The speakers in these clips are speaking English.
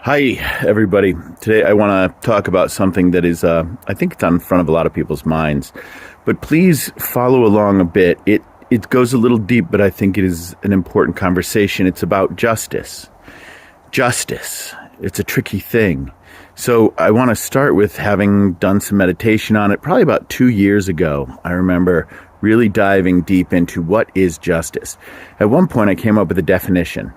Hi, everybody. Today I want to talk about something that is, I think it's on front of a lot of people's minds. But please follow along a bit. It goes a little deep, but I think it is an important conversation. It's about justice. Justice. It's a tricky thing. So I want to start with having done some meditation on it probably about 2 years ago. I remember really diving deep into what is justice. At one point I came up with a definition.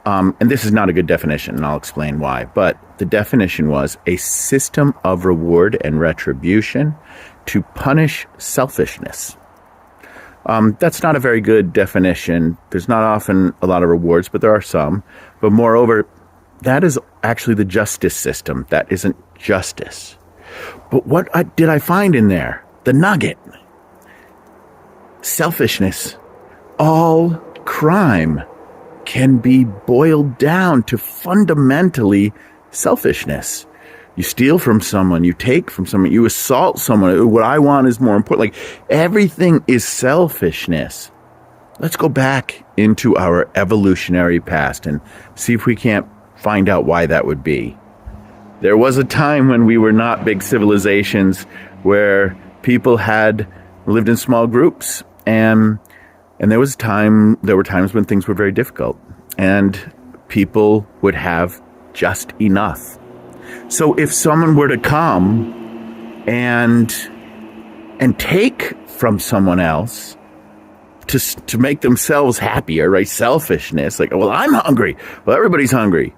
And this is not a good definition, and I'll explain why. But the definition was a system of reward and retribution to punish selfishness. That's not a very good definition. There's not often a lot of rewards, but there are some. But moreover, that is actually the justice system. That isn't justice. But what did I find in there? The nugget. Selfishness. All crime can be boiled down to fundamentally selfishness. You steal from someone, you take from someone, you assault someone. What I want is more important. Like, everything is selfishness. Let's go back into our evolutionary past and see if we can't find out why that would be. There was a time when we were not big civilizations, where people had lived in small groups, and there were times when things were very difficult, and people would have just enough. So if someone were to come and take from someone else to make themselves happier, right? Selfishness, like, well, I'm hungry. Well, everybody's hungry.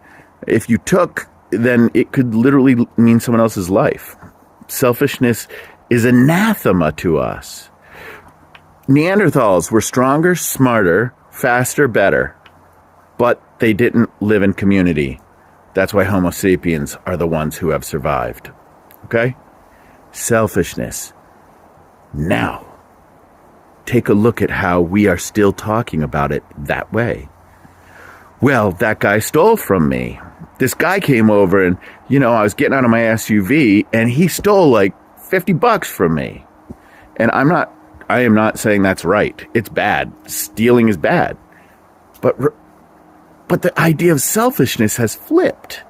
If you took, then it could literally mean someone else's life. Selfishness is anathema to us. Neanderthals were stronger, smarter, faster, better, but they didn't live in community. That's why Homo sapiens are the ones who have survived. Okay? Selfishness. Now, take a look at how we are still talking about it that way. Well, that guy stole from me. This guy came over and, I was getting out of my SUV and he stole like $50 from me. And I am not saying that's right. It's bad. Stealing is bad. But the idea of selfishness has flipped.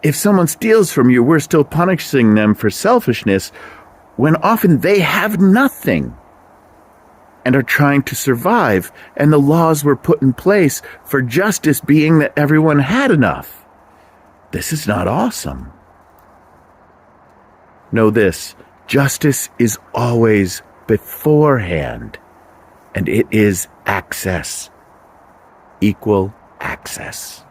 If someone steals from you, we're still punishing them for selfishness when often they have nothing and are trying to survive. And the laws were put in place for justice being that everyone had enough. This is not awesome. Know this. Justice is always beforehand, and it is access. Equal access.